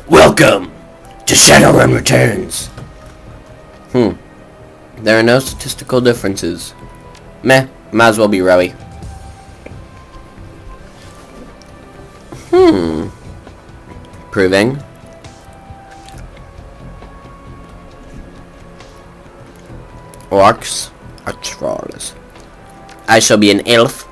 Welcome to ShadowRun Returns. There are no statistical differences. Meh, might as well be Rowie. Proving. Orcs are trolls. I shall be an elf.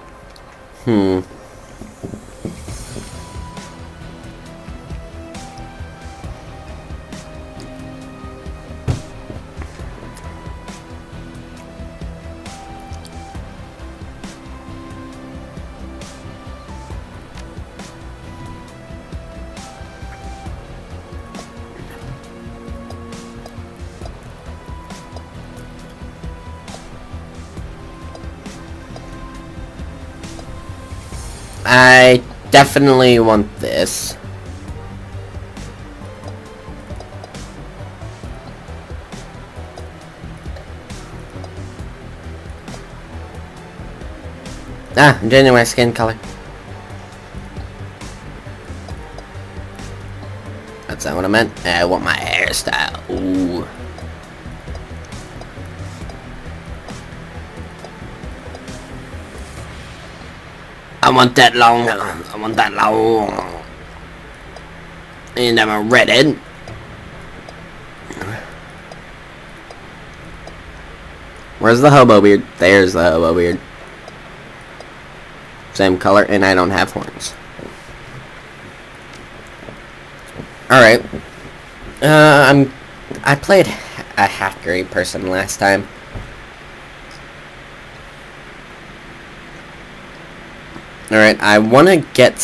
I definitely want this. I'm changing my skin color. That's not what I meant. I want my hairstyle. Ooh. I want that long. I want that long. And I'm a redhead. Where's the hobo beard? There's the hobo beard. Same color, and I don't have horns. Alright. I played a half-grade person last time. Alright, I want to get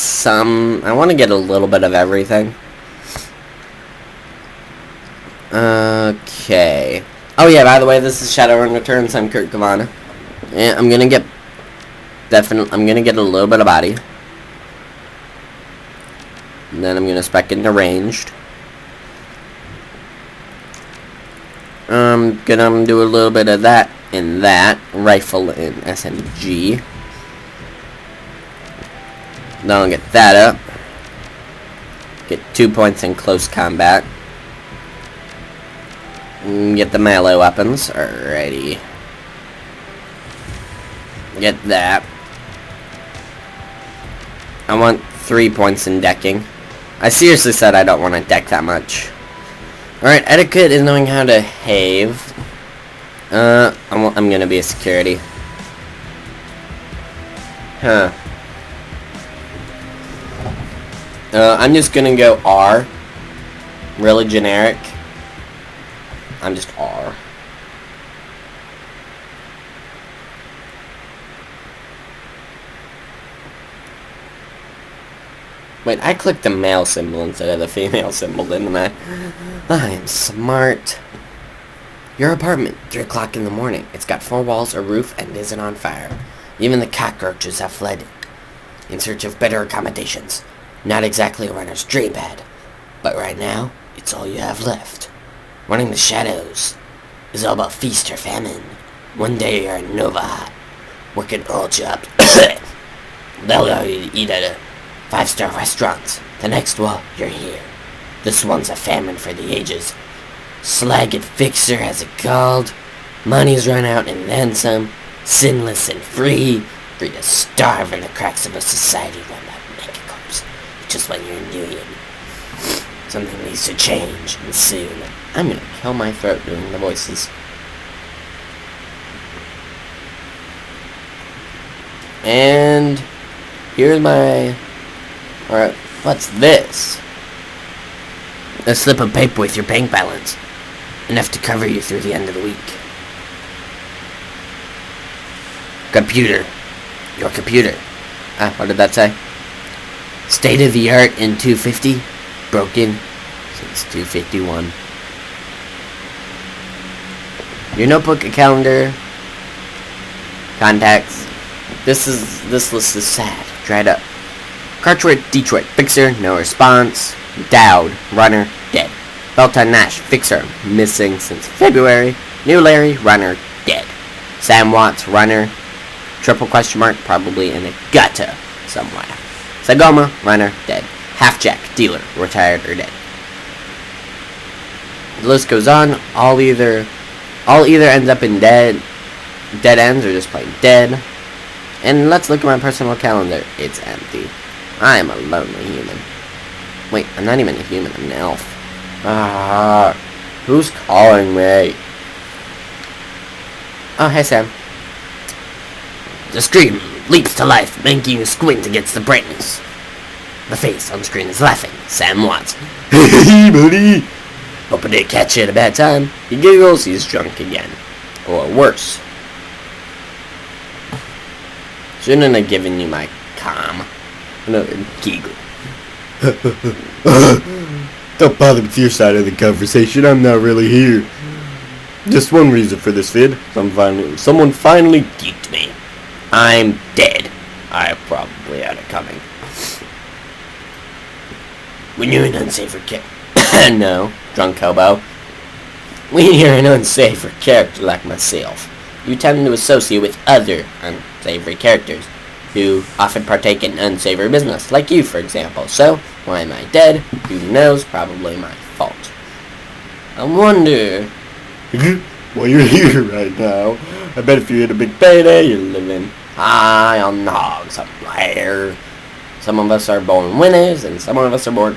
a little bit of everything. Okay. Oh yeah, by the way, this is ShadowRun Returns. I'm Covana. And I'm gonna get a little bit of body. And then I'm gonna spec into ranged. I'm gonna do a little bit of that and that. Rifle and SMG. Then I'll get that up. Get 2 points in close combat. And get the melee weapons. Alrighty. Get that. I want 3 points in decking. I seriously said I don't want to deck that much. Alright, etiquette is knowing how to have. I'm gonna be a security. I'm just gonna go R. Really generic. I'm just R. Wait, I clicked the male symbol instead of the female symbol, didn't I? I am smart. Your apartment, 3 o'clock in the morning. It's got 4 walls, a roof, and isn't on fire. Even the cockroaches have fled in search of better accommodations. Not exactly a runner's dream bed, but right now, it's all you have left. Running the shadows is all about feast or famine. One day you're in Nova, working all jobs. They'll allow you to eat at a 5-star restaurant. The next, well, you're here. This one's a famine for the ages. Slag and Fixer has it called. Money's run out and then some. Sinless and free. Free to starve in the cracks of a society run by megacorps. Just when you're new in. Something needs to change, and soon. I'm gonna kill my throat doing the voices. And here's my... Alright, what's this? A slip of paper with your bank balance. Enough to cover you through the end of the week. Computer. Your computer. What did that say? State of the art in 250. Broken since 251. Your notebook, a calendar, contacts. This list is sad. Dried up. Cartwright, Detroit, Fixer, no response. Dowd, Runner, dead. Belton Nash, Fixer, missing since February. New Larry, Runner, dead. Sam Watts, Runner, triple question mark, probably in a gutter somewhere. Sagoma, Runner, dead. Half Jack, dealer, retired or dead. The list goes on. I'll either end up in dead ends or just plain dead. And let's look at my personal calendar. It's empty. I am a lonely human. Wait, I'm not even a human. I'm an elf. Who's calling me? Oh, hey, Sam. The screen leaps to life, making you squint against the brightness. The face on screen is laughing. Sam Watts. Hey, buddy. Hope I didn't catch you at a bad time. He giggles, he's drunk again. Or worse. Shouldn't have given you my calm. Another giggle. Don't bother with your side of the conversation. I'm not really here. Just one reason for this vid. Someone finally geeked me. I'm dead. I probably had it coming. When you're an unsafer character... No, drunk hobo. When you're an unsafer character like myself, you tend to associate with other unsavory characters who often partake in unsavory business, like you, for example. So, why am I dead? Who knows? Probably my fault. I wonder... Well, you're here right now. I bet if you had a big payday, you're living high on the hog somewhere. Some of us are born winners, and some of us are born...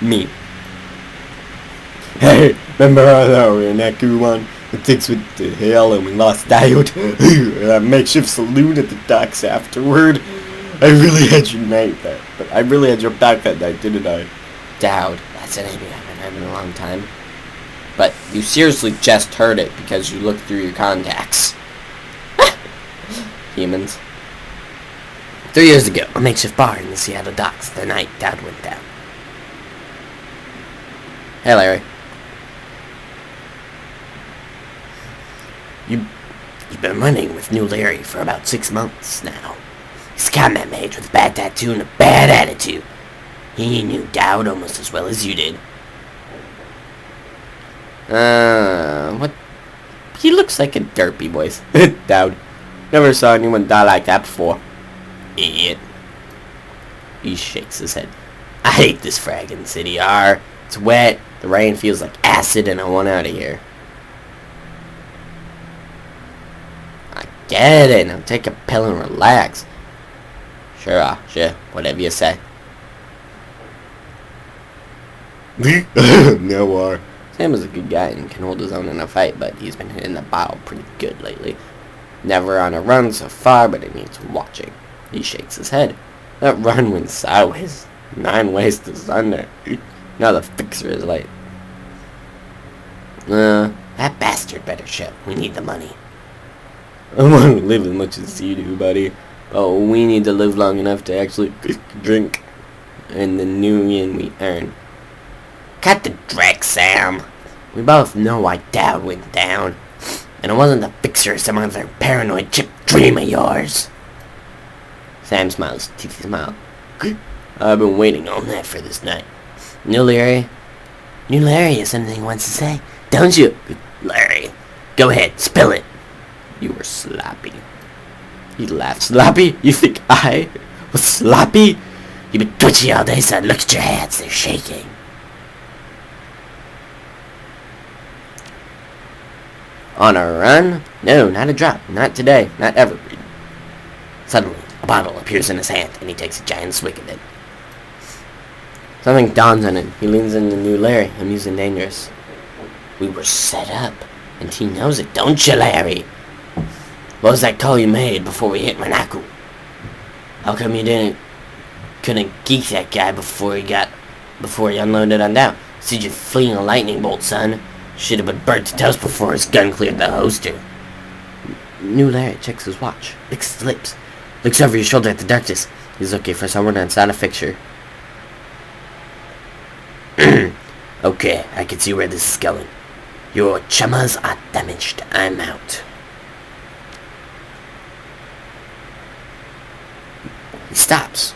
me. Hey, remember how we were in that one? The things went to hell and we lost Diode? That makeshift saloon at the docks afterward. I really had your night that, but I really had your back that night, didn't I? Dowd, that's a name you haven't heard in a long time. But you seriously just heard it because you looked through your contacts. Humans. 3 years ago, a makeshift bar in the Seattle docks, the night Dowd went down. Hey, Larry. You've been running with New Larry for about 6 months now. He's a combat mage with a bad tattoo and a bad attitude. He knew Dowd almost as well as you did. What? He looks like a derpy voice. Dowd. Never saw anyone die like that before. Idiot. He shakes his head. I hate this fragging city, R. It's wet, the rain feels like acid, and I want out of here. I get it. Now take a pill and relax. Sure, whatever you say. No, Sam is a good guy and can hold his own in a fight, but he's been hitting the bottle pretty good lately. Never on a run so far, but it needs watching. He shakes his head. That run went sideways. 9 ways to Sunday. Now the fixer is late. That bastard better show. We need the money. I want to live as much as you do, buddy. But we need to live long enough to actually drink. And the new yen we earn. Cut the dreck, Sam. We both know why Dowd went down. And it wasn't the fixer or some other paranoid chip dream of yours. Sam smiles, teethy smile. I've been waiting all night for this night. New Larry has something he wants to say. Don't you? Larry, go ahead, spill it. You were sloppy. He laughed. Sloppy? You think I was sloppy? You've been twitchy all day, son. Look at your hands, they're shaking. On a run? No, not a drop. Not today. Not ever. Suddenly, a bottle appears in his hand, and he takes a giant swig of it. Something dawns on him. He leans into New Larry, amused and dangerous. We were set up, and he knows it, don't you, Larry? What was that call you made before we hit Monaco? How come you couldn't geek that guy before he unloaded on down? See you fleeing a lightning bolt, son. Should have been burnt to toast before his gun cleared the holster. New Larry checks his watch, licks his lips, looks over his shoulder at the darkness. He's looking for someone outside a fixture. Okay, I can see where this is going. Your chamas are damaged. I'm out. He stops,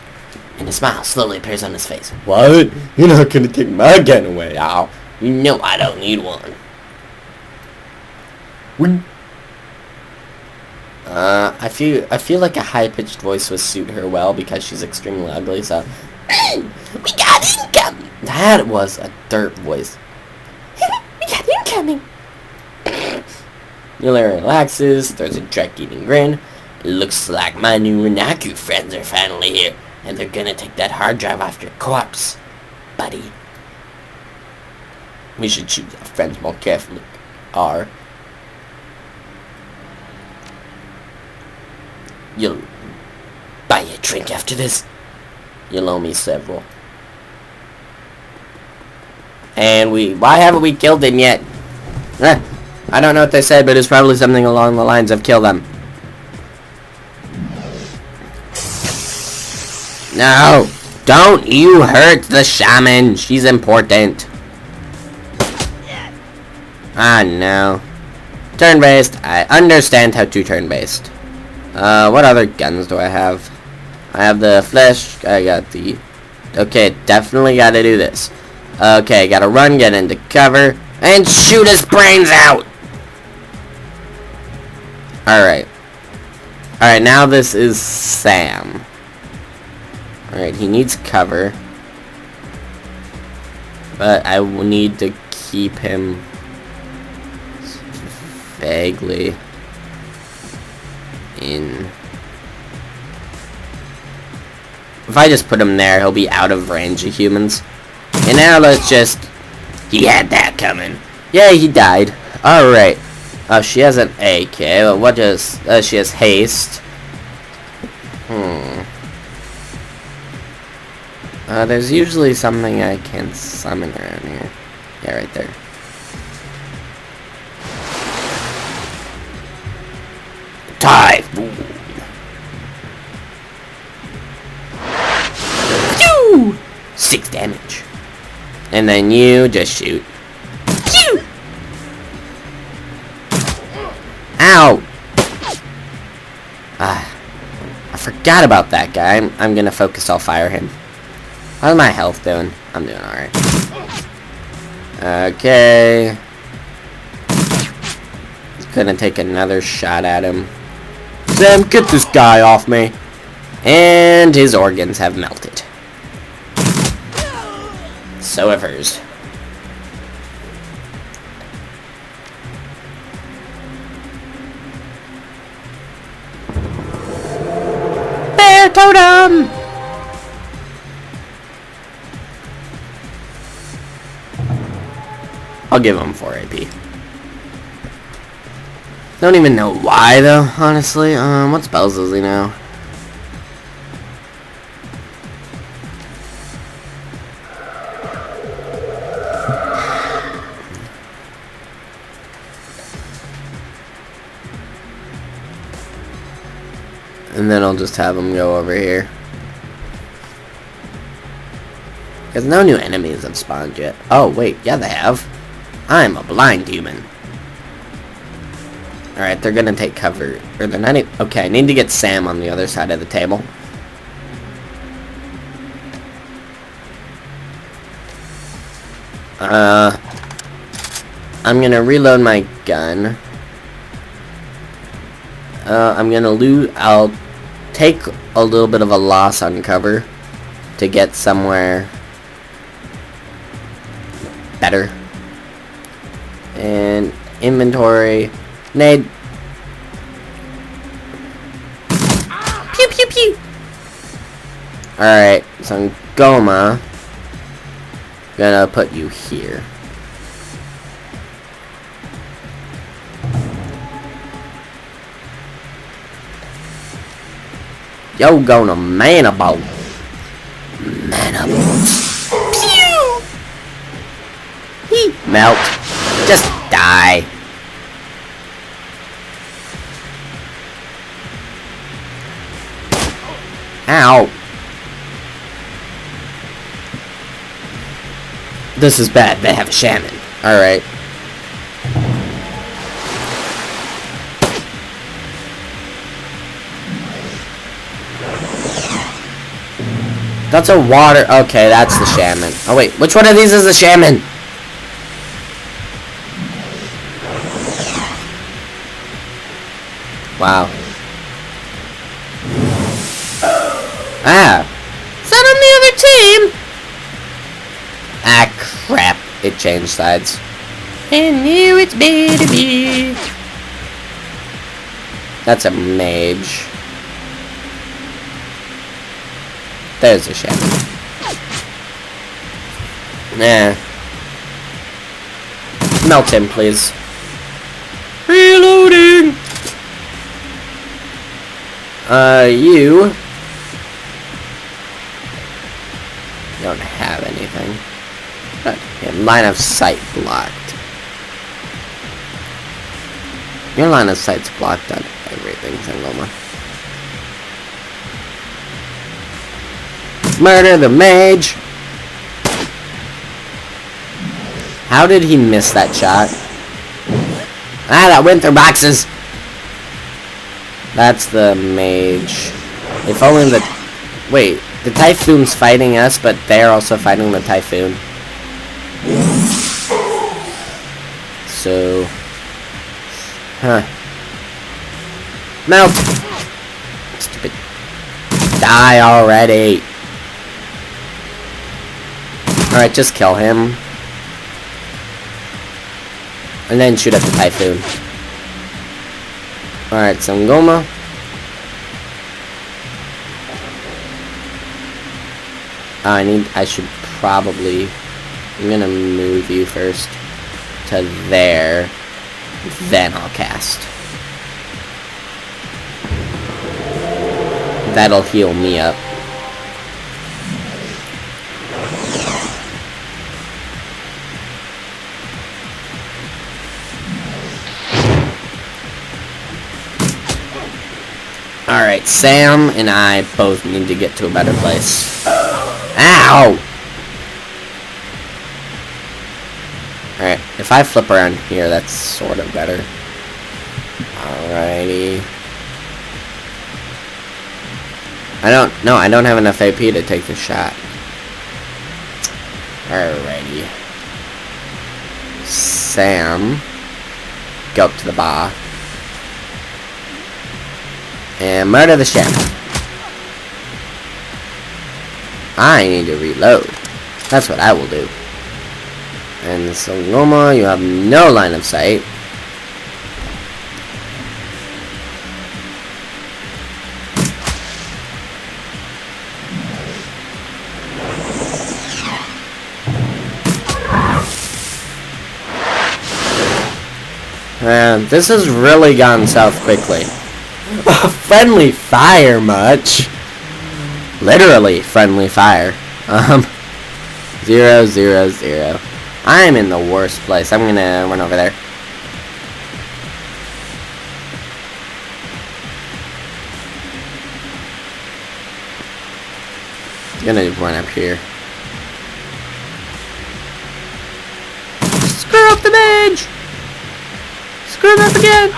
and a smile slowly appears on his face. What? You're not gonna take my gun away, Ow. You know I don't need one. I feel like a high-pitched voice would suit her well because she's extremely ugly, so... We got income! That was a dirt voice. Mueller relaxes, throws a drug-eating grin. Looks like my new Renaku friends are finally here, and they're gonna take that hard drive off your corpse, buddy. We should choose our friends more carefully. R. You'll buy a drink after this? You'll owe me several. And why haven't we killed him yet? I don't know what they said, but it's probably something along the lines of kill them. No! Don't you hurt the shaman! She's important. Ah, no. Turn-based. I understand how to turn-based. What other guns do I have? I have the flash. I got the... Okay, definitely gotta do this. Okay, gotta run, get into cover, and shoot his brains out! Alright. Alright, now this is Sam. Alright, he needs cover. But I will need to keep him vaguely in. If I just put him there, he'll be out of range of humans. And now let's just... He had that coming. Yeah, he died. Alright. Oh, she has an AK. But what does... she has haste. There's usually something I can summon around here. Yeah, right there. Typhoon. Pew! 6 damage. And then you just shoot. Pew! Ow! I forgot about that guy. I'm gonna focus. I'll fire him. How's my health doing? I'm doing alright. Okay. Gonna take another shot at him. Sam, get this guy off me. And his organs have melted. So have hers. Bear totem! I'll give him 4 AP. Don't even know why though, honestly. What spells does he know? And then I'll just have him go over here. Because no new enemies have spawned yet. Oh, wait. Yeah, they have. I'm a blind human. Alright, they're gonna take cover. Or they're not even... Okay, I need to get Sam on the other side of the table. I'm gonna reload my gun. I'll take a little bit of a loss on cover to get somewhere better. And inventory. Nade. Pew pew pew. Alright, so I'm Goma. Gonna put you here. Yo, gonna mana bolt. Mana bolt. Pew! He melt. Just die. Ow. This is bad. They have a shaman. Alright. That's a water... Okay, that's the shaman. Oh, wait. Which one of these is the shaman? Wow. Ah. Is that on the other team? Ah, crap. It changed sides. And knew it's better be. That's a mage. There's a shadow. Nah. Melt him, please. Reloading! You don't have anything. Yeah, line of sight blocked. Your line of sight's blocked on everything, Sangoma. Murder the mage! How did he miss that shot? Ah, that went through boxes! That's the mage. If only the... Wait, the Typhoon's fighting us, but they're also fighting the Typhoon. So... Huh. Melt! Stupid. Die already! Alright, just kill him. And then shoot at the Typhoon. Alright, Sangoma. I should probably... I'm gonna move you first to there. Then I'll cast. That'll heal me up. Alright, Sam and I both need to get to a better place. Ow! Alright, if I flip around here, that's sort of better. Alrighty. I don't have enough AP to take the shot. Alrighty. Sam. Go up to the bar. And murder the shadow. I need to reload. That's what I will do. And Sangoma, you have no line of sight. This has really gone south quickly. Friendly fire much. Literally friendly fire. 0, 0, 0. I'm in the worst place. I'm gonna run over there. I'm gonna run up here. Screw up the mage! Screw him up again!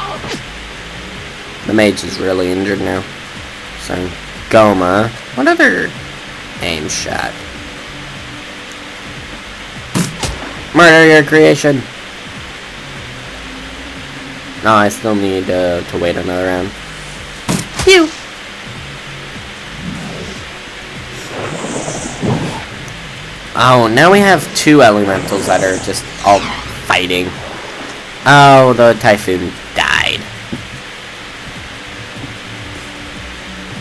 The mage is really injured now. So, Goma. What other aim shot? Murder your creation! No, I still need to wait another round. Phew! Oh, now we have two elementals that are just all fighting. Oh, the Typhoon died.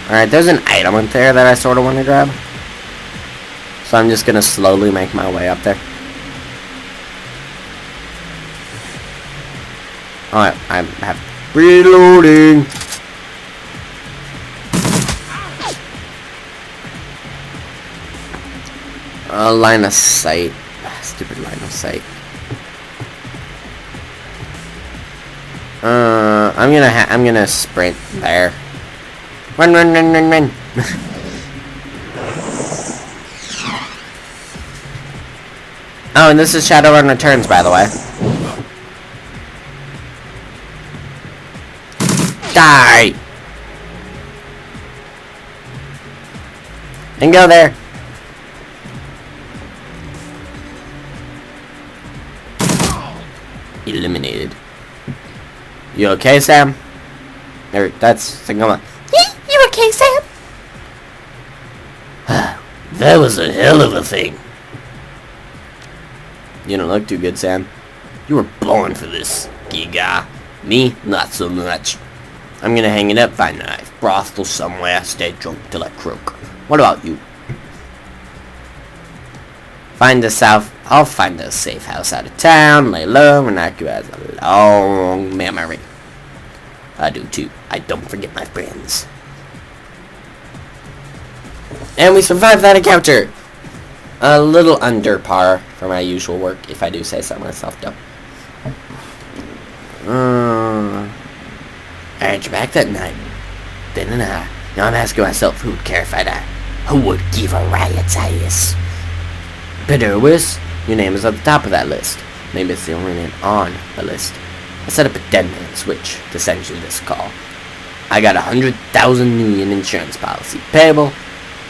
Alright, there's an item up there that I sort of want to grab. So I'm just going to slowly make my way up there. Alright, I have reloading. Line of sight. Stupid line of sight. I'm gonna sprint there. Run, run, run, run, run. Oh, and this is ShadowRun Returns, by the way. Die! And go there. Eliminated. You okay, Sam? Or that's Sangoma. You okay, Sam? That was a hell of a thing. You don't look too good, Sam. You were born for this, Giga. Me, not so much. I'm gonna hang it up, find a knife, brothel somewhere, stay drunk till I croak. What about you? I'll find a safe house out of town, lay low, and Aku has a long memory. I do too. I don't forget my friends. And we survived that encounter! A little under par for my usual work, if I do say so myself, though. I heard you back that night. Didn't I? Now I'm asking myself who would care if I die. Who would give a rat's ass? Better or worse, your name is at the top of that list. Maybe it's the only name on the list. I set up a dead man switch to send you this call. I got 100,000 million insurance policy payable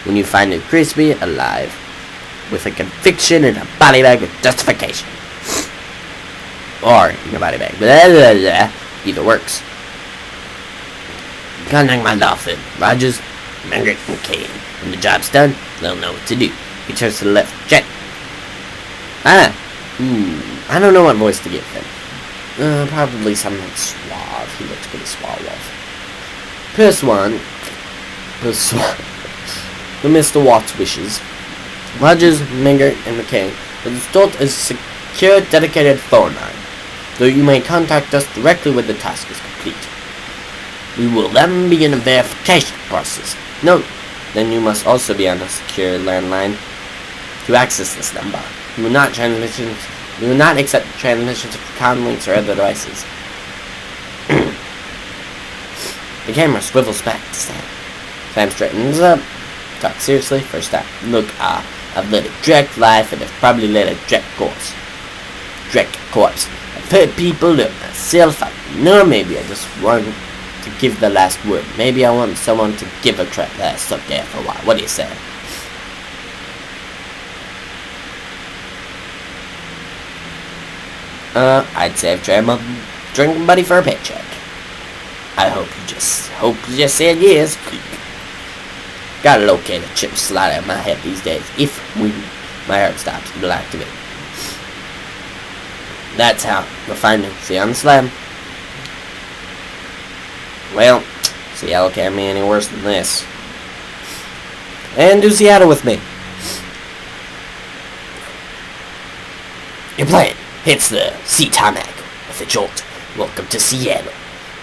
when you find it crispy alive with a conviction in a body bag with justification. Or in a body bag. Blah, blah, blah. Either works. Contact my law firm, Rogers, Margaret, and Kane. When the job's done, they'll know what to do. He turns to the left. Check. I don't know what voice to give him. Probably something suave. He looks pretty suave. Persuade the Mr. Watts wishes. Rogers, Mingert, and McCain will install a secure, dedicated phone line, though you may contact us directly when the task is complete. We will then begin a verification process. Note, then you must also be on a secure landline to access this number. We will not accept transmissions of comlinks or other devices. The camera swivels back to Sam. Sam straightens up. Talk seriously. First step. Look, I've led a direct life and I've probably led a direct course. I've hurt people, hurt myself. I know maybe I just want to give the last word. Maybe I want someone to give a crap that I stuck there for a while. What do you say? I'd say I've tried my drinking buddy for a paycheck. I hope you just said yes. Gotta locate a chip slide out of my head these days. My heart stops, it'll activate. That's how we'll find it. See you on the slab. Well, Seattle can't be any worse than this. And do Seattle with me. Your plane hits the sea tarmac with a jolt. Welcome to Seattle.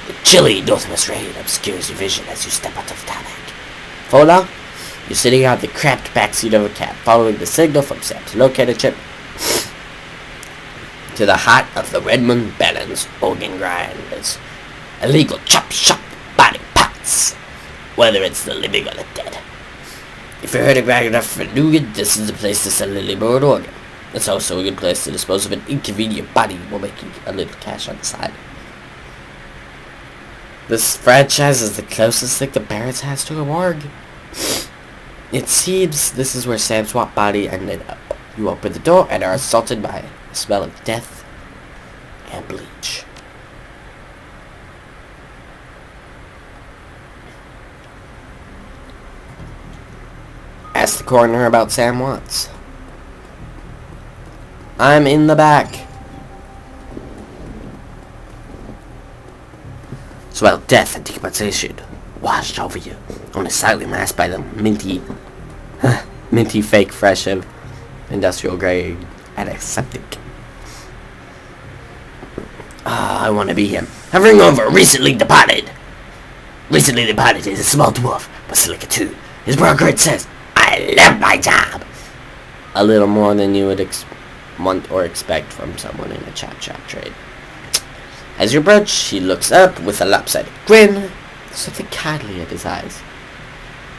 The chilly northwest rain obscures your vision as you step out of the tarmac. For long, you're sitting on the cramped backseat of a cab, following the signal from Sam to locate a chip to the heart of the Redmond Balance organ grinders. Illegal chop shop body parts, whether it's the living or the dead. If you're hurting bad enough for nougat, this is the place to sell a liberal organ. It's also a good place to dispose of an inconvenient body while making a little cash on the side. This franchise is the closest thing the Barrett's has to a morgue. It seems this is where Sam's swap body ended up. You open the door and are assaulted by the smell of death and bleach. Ask the coroner about Sam Watts. I'm in the back. Swell death and decomposition washed over you, only slightly masked by the minty fake fresh of industrial grade antiseptic. I want to be him. Hovering over recently departed. Recently departed is a small dwarf, but slicker too. His brown grid says, I love my job. A little more than you would want or expect from someone in a chop shop trade. As you approach, he looks up with a lopsided grin, something kindly at his eyes,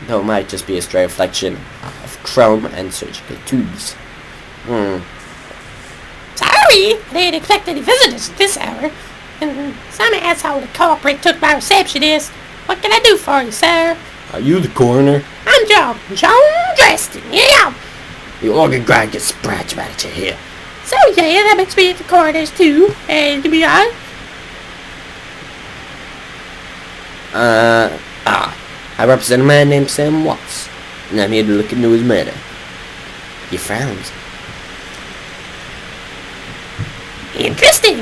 though it might just be a stray reflection of chrome and surgical tubes. Sorry, I didn't expect any visitors at this hour, and some asshole at corporate took my receptionist. What can I do for you, sir? Are you the coroner? I'm John Dresden, yeah. The organ grind gets scratched about you here. So yeah, that makes me at the coroner's too, and to be honest, I represent a man named Sam Watts, and I'm here to look into his murder. He frowns. interesting.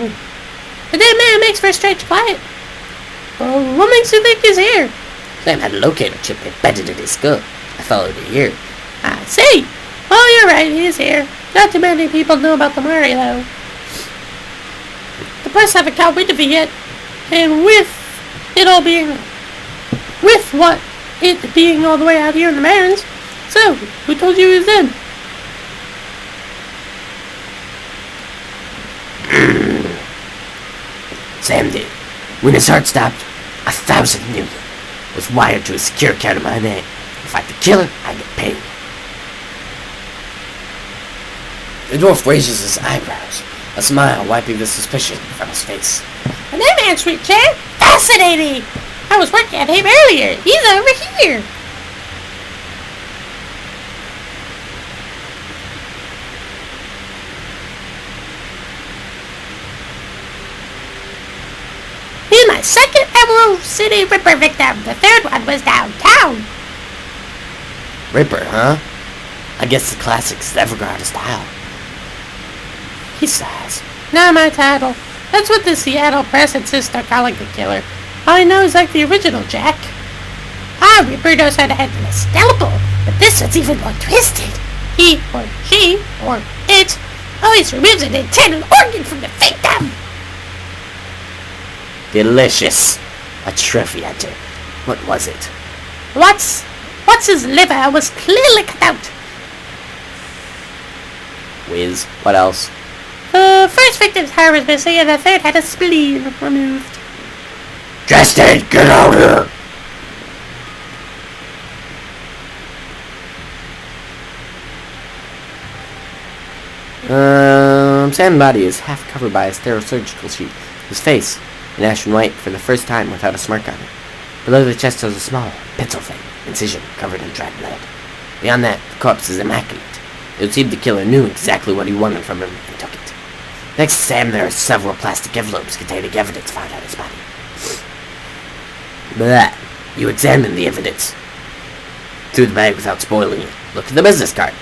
The dead man makes for a strange quiet. Well, what makes you think he's here? Sam had a locator chip embedded in his skull. I followed it here. I see. Oh, you're right, he's here. Not too many people know about the Murray, though. The press haven't caught wind of it yet. And with what it being all the way out here in the mountains. So, who told you he was in? Sam did. When his heart stopped, 1,000 million was wired to a secure account in my name. If I could kill him, I get paid. The dwarf raises his eyebrows, a smile wiping the suspicion from his face. An man street chair? Fascinating! I was working at him earlier. He's over here. He's my second Emerald City Ripper victim. The third one was downtown. Ripper, huh? I guess the classics never got out of style. He sighs. Not my title. That's what the Seattle press insists on calling the killer. All I know is like the original, Jack. Ripper knows how to handle a scalpel, but this one's even more twisted. He, or she, or it, always removes an internal organ from the victim. Delicious. A trophy hunter. What was it? What's his liver was clearly cut out. Whiz. What else? The first victim's heart was missing, and the third had a spleen removed. Justin, get out here! Sam's body is half covered by a sterile surgical sheet. His face, an ashen white for the first time without a smirk on it. Below the chest is a small, pencil-thin incision covered in dried blood. Beyond that, the corpse is immaculate. It would seem the killer knew exactly what he wanted from him and took it. Next to Sam, there are several plastic envelopes containing evidence found on his body. Blah. You examine the evidence through the bag without spoiling it. Look at the business card.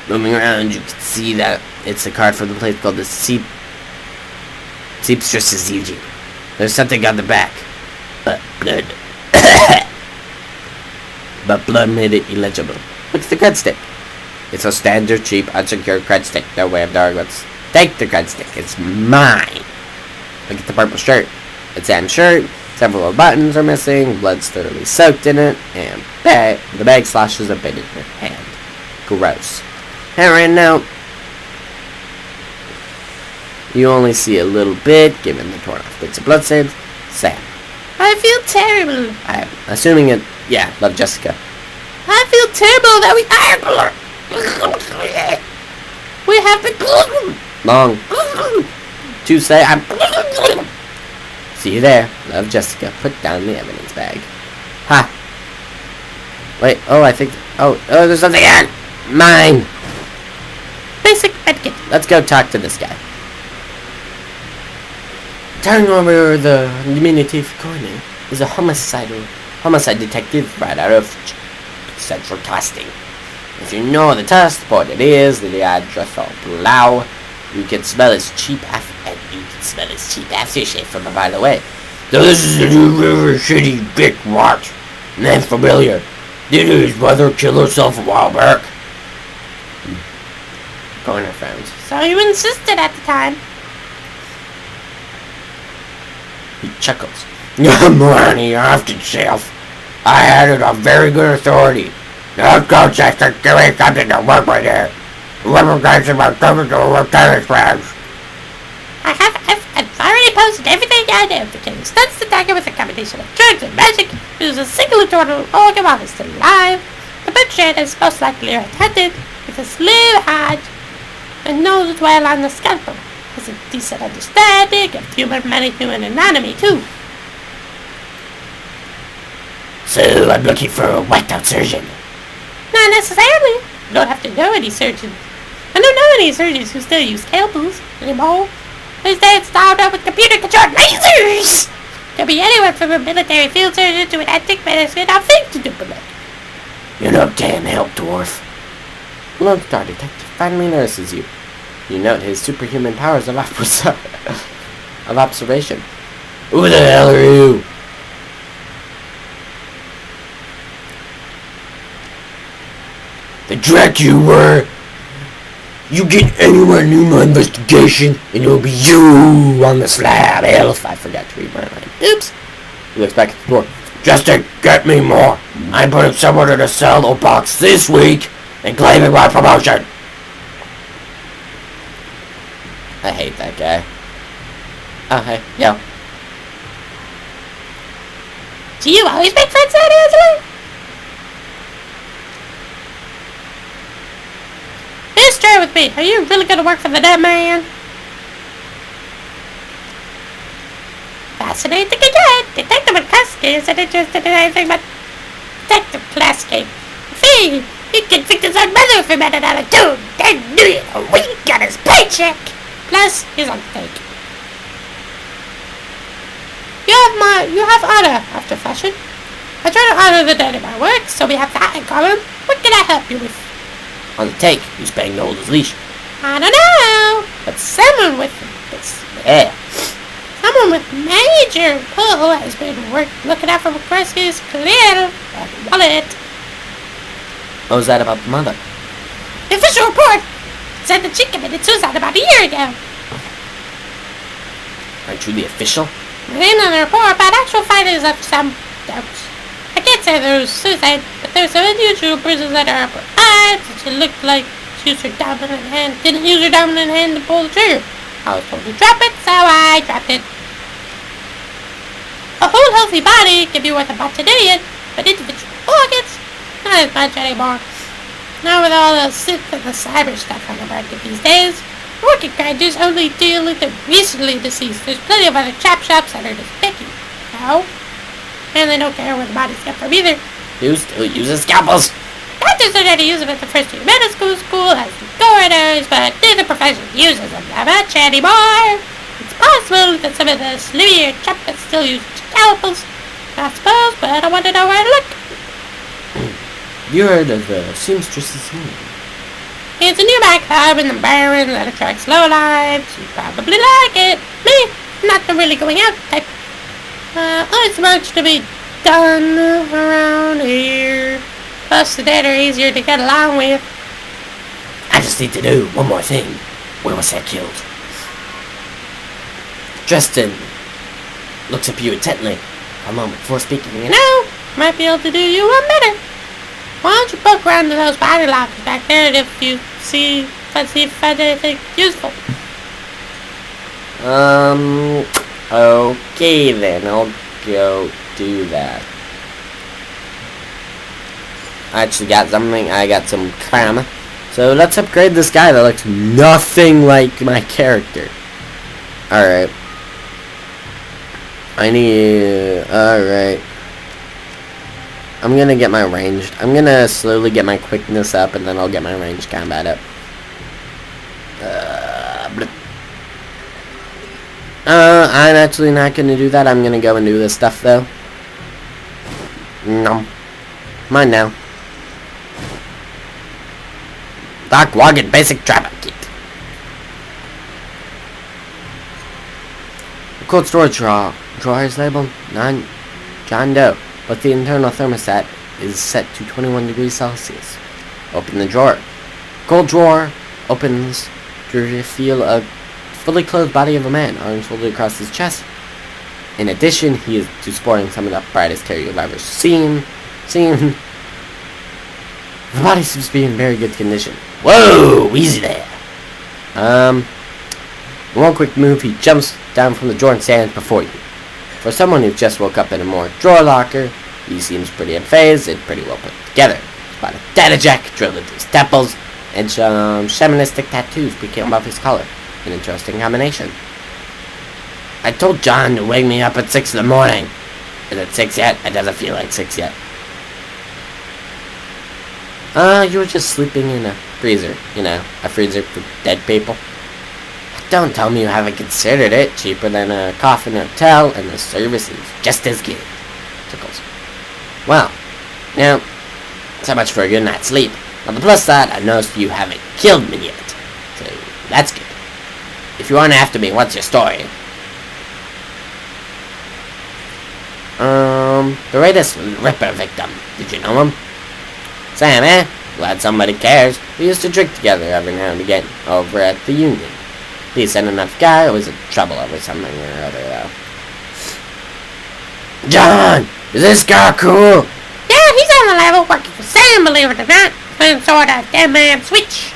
Moving around, you can see that it's a card from the place called the Seepstress Eugene. There's something on the back. But blood. But blood made it illegible. Look at the cred stick. It's a standard, cheap, unsecured cred stick. No way of knowing what's... Take the cred stick. It's mine. Look at the purple shirt. It's Sam's shirt. Several buttons are missing. Blood's thoroughly soaked in it. And the bag slashes a bit in her hand. Gross. Handwritten note. You only see a little bit, given the torn off bits of bloodstains. Sam. I feel terrible. I'm assuming it... Yeah, love Jessica. I feel terrible that we have been... Long. To say I'm... See you there. Love Jessica. Put down the evidence bag. Ha. Wait, oh, I think... Oh, there's something in mine. Basic medkit. Let's go talk to this guy. Turning over the diminutive corner is a homicide detective right out of Central Testing. If you know the test point it is, the address of Blau, you can smell his cheap aftershave from a mile away. So this is a new river shitty big rot. Name familiar. Did his mother kill herself a while back? Corner frowns. So you insisted at the time. He chuckles. I'm running after yourself. I had it on very good authority. No Colchester doing something to work with it. Whoever gets him are coming to work tennis plans. I've already posted everything I know. The king stunts the dagger with a combination of drugs and magic. Uses a single eternal organ while it's still alive. The butcher is most likely attended with a slow hand and knows well on the scalpel. Has a decent understanding of human anatomy too. So I'm looking for a whiteout surgeon. Not necessarily. You don't have to know any surgeons. I don't know any surgeons who still use scalpels anymore. Instead, styled up with computer-controlled lasers. Could be anyone from a military field surgeon to an antique medicine on things to do with it. You know, can't help, dwarf. Lone Star Detective finally notices you. You note his superhuman powers of observation. Who the hell are you? The dreck you were! You get anywhere near my investigation, and it'll be you on the slab, elf. I forgot to read my line. Oops. He looks back at the door. Justin, get me more. I'm putting someone in a cell or box this week and claiming my promotion. I hate that guy. Oh, hey, yo. Do you always make friends that easily? Be straight with me. Are you really gonna work for the dead man? Fascinating again. Detective McCluskey isn't interested in anything but Detective Klasky. Fee, he convicted his own mother for murder out of two. Then knew it a week on his paycheck. Plus, he's on fake. You have honor after fashion. I try to honor the dead in my work, so we have that in common. What can I help you with? On the take, who's banging the oldest leash? I don't know, but someone with this. Yeah. Someone with major pull has been looking out for McCluskey's clear wallet. What was that about the mother? The official report said that she committed suicide about a year ago. Aren't you the official? Within the report, but actual findings of some doubts. I can't say there was suicide, but there were some unusual bruises that are upper eyes, and she looked like she used her dominant hand, didn't use her dominant hand to pull the trigger. I was told to drop it, so I dropped it. A whole healthy body can be worth a bunch of idiot, but individual organs, not as much anymore. Now with all the synth and the cyber stuff on the market these days, working grinders only deal with the recently deceased. There's plenty of other chop shops that are just picky. No? And they don't care where the bodies come from either. Who still uses scalpels? Doctors don't know how to use them at the first year medical school as do coroners, but neither profession uses them that much anymore. It's possible that some of the slimier choppers still use scalpels, I suppose, but I want to know where to look. You heard of the seamstress's home? It's a nearby club in the Barren that attracts lowlives. You probably like it. Me, not the really going out type. There's much to be done around here. Plus, the dead are easier to get along with. I just need to know one more thing. Where was that killed? Justin looks up at you intently a moment before speaking. You know, might be able to do you one better. Why don't you poke around to those body lockers back there, and if you find anything useful? Okay then, I'll go do that. I actually got something, I got some karma. So let's upgrade this guy that looks nothing like my character. Alright. Alright. I'm gonna get my ranged. I'm gonna slowly get my quickness up, and then I'll get my ranged combat up. I'm actually not gonna do that. I'm gonna go and do this stuff though. No. Mine now. Doc Wagon Basic Trapper Kit. The cold storage drawer is labeled John Doe, but the internal thermostat is set to 21 degrees Celsius. Open the drawer. Cold drawer opens to reveal a fully clothed body of a man, arms folded across his chest. In addition, he is sporting some of the brightest hair you've ever seen. The body seems to be in very good condition. Whoa! Easy there. In one quick move, he jumps down from the drawer and stands before you. For someone who just woke up in a more drawer locker, he seems pretty unfazed and pretty well put together. He's got a data jack drilled into his temples, and some shamanistic tattoos peeking above his collar. An interesting combination. I told John to wake me up at 6 in the morning. Is it 6 yet? It doesn't feel like 6 yet. You were just sleeping in a freezer. You know, a freezer for dead people. Don't tell me you haven't considered it. Cheaper than a coffin hotel, and the service is just as good. Tickles. Well, now, so much for a good night's sleep. On the plus side, I noticed you haven't killed me yet. So, that's good. If you aren't after me, what's your story? The latest Ripper victim. Did you know him? Sam, eh? Glad somebody cares. We used to drink together every now and again over at the Union. Decent enough guy, always in trouble over something or other, though. John! Is this guy cool? Yeah, he's on the level working for Sam, believe it or not. Some sort of dead man switch.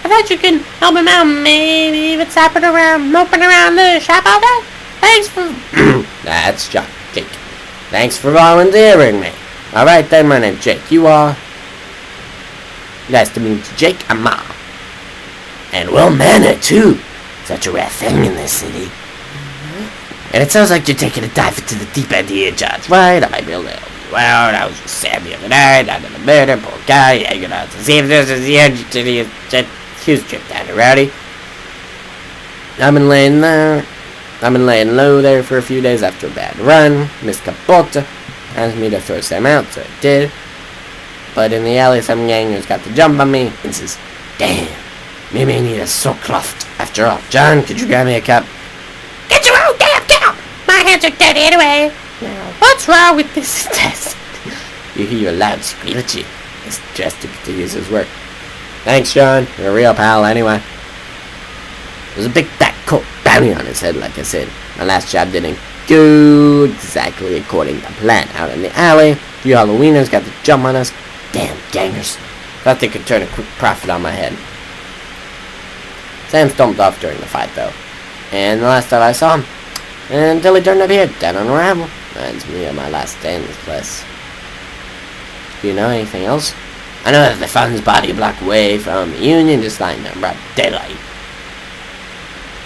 I thought you could help him out, maybe even moping around the shop all day. Thanks for... That's Jake. Thanks for volunteering me. Alright then, my name's Jake. You are... Nice to meet you, Jake. I'm Ma. And well-mannered, too. Such a rare thing in this city. And it sounds like you're taking a dive into the deep end here, Judge. Right? I might be able to help you out. I was with Sam the other night. I did a murder. Poor guy. Hanging out to see if this is the end to the huge trip down to Rowdy. I've been laying low there for a few days after a bad run. Miss Capota asked me to throw Sam out, so I did. But in the alley, some gangers got the jump on me and says, damn, maybe I need a soak cloth. After all, John, could you grab me a cup? Get your own damn cup! My hands are dirty anyway. Now, what's wrong with this test? You hear a loud squeaky. It's just to use his work. Thanks, John. You're a real pal, anyway. There's a big fat coat bounty on his head, like I said. My last job didn't go exactly according to plan. Out in the alley, a few Halloweeners got the jump on us. Damn gangers. Thought they could turn a quick profit on my head. Sam stomped off during the fight, though. And the last time I saw him, until he turned up here, dead on arrival. Reminds me of my last day in this place. Do you know anything else? I know that they found his body a block away from the Union, just lying there in broad daylight.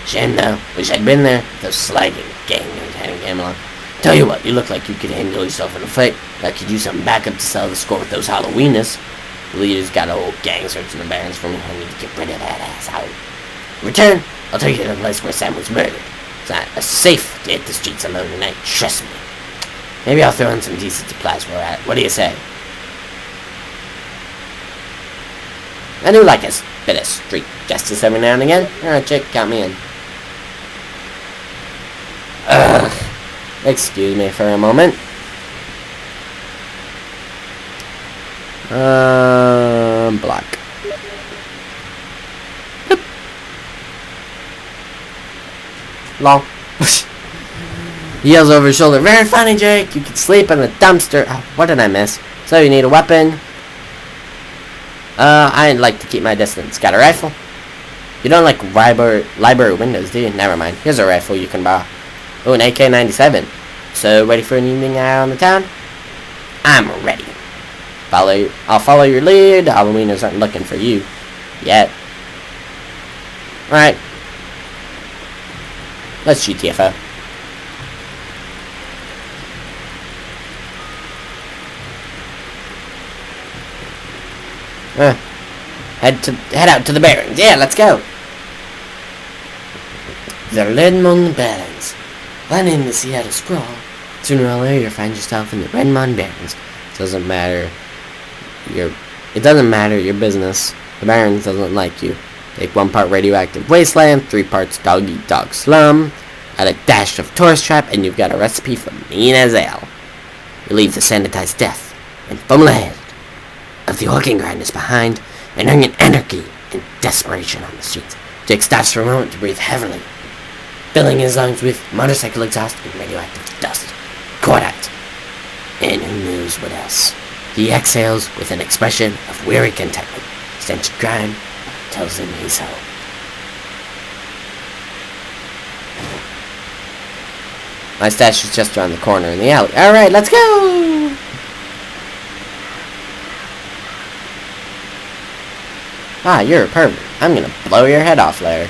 Shame though. Wish I'd been there. Those slagging gangers heading him along. Tell you what, you look like you could handle yourself in a fight. I could use some backup to settle the score with those Halloweeners. The leader's got a whole gang searching the barrens for me. I need to get rid of that ass out. In return, I'll take you to the place where Sam was murdered. It's not safe to hit the streets alone tonight, trust me. Maybe I'll throw in some decent supplies where we're at. What do you say? I do like a bit of street justice every now and again. Alright, chick, count me in. Ugh. Excuse me for a moment. Block. Lol. He yells over his shoulder, very funny, Jake. You can sleep in the dumpster. Oh, what did I miss? So you need a weapon? I'd like to keep my distance. Got a rifle? You don't like library windows, do you? Never mind. Here's a rifle you can borrow. Oh, an AK-97. So, ready for an evening out on the town? I'm ready. I'll follow your lead. Halloweeners aren't looking for you. Yet. Alright. Let's GTFO. Head out to the bearings. Yeah, let's go. The Redmond Barrens. Land in the Seattle sprawl. Sooner or later, you'll find yourself in the Redmond Barrens. It doesn't matter your business. The Barrens doesn't like you. Take 1 part radioactive wasteland, 3 parts dog-eat-dog slum, add a dash of tourist trap, and you've got a recipe for mean as hell. You leave the sanitized death and formulated of the organ grinders behind, and earn anarchy and desperation on the streets. Jake stops for a moment to breathe heavily, filling his lungs with motorcycle exhaust and radioactive dust, cordite, and who knows what else. He exhales with an expression of weary contentment. Stench of crime tells him he's home. My stash is just around the corner in the alley. Alright, let's go! Ah, you're a pervert. I'm gonna blow your head off later.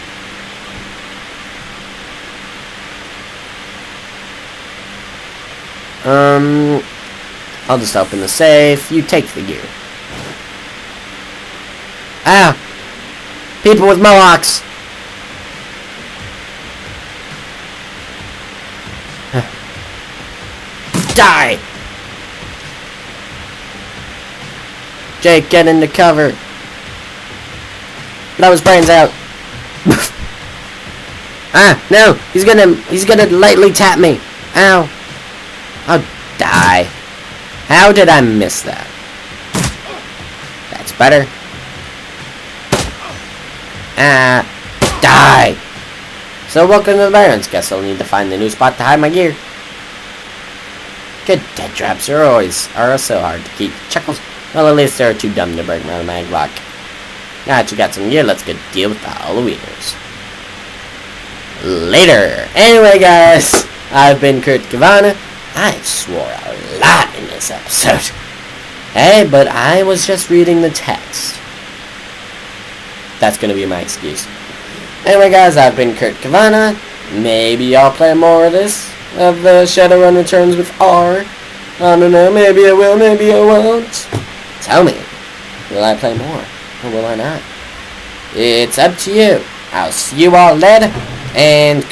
I'll just open the safe. You take the gear. Ah! People with mohawks! Die! Jake, get into cover. Blow his brains out. Ah, no! He's gonna lightly tap me. Ow. I'll die. How did I miss that? That's better. Ah, die! So welcome to the Barrens. Guess I'll need to find the new spot to hide my gear. Good dead traps are so hard to keep. Chuckles. Well, at least they're too dumb to break my mag lock. Now that you got some gear, let's go deal with the Halloweeners. Later. Anyway, guys, I've been Kurt Covana. I swore a lot in this episode. Hey, but I was just reading the text. That's gonna be my excuse. Anyway, guys, I've been Kurt Covana. Maybe I'll play more of this, of the ShadowRun Returns with R. I don't know, maybe I will, maybe I won't. Tell me, will I play more, or will I not? It's up to you. I'll see you all later, and good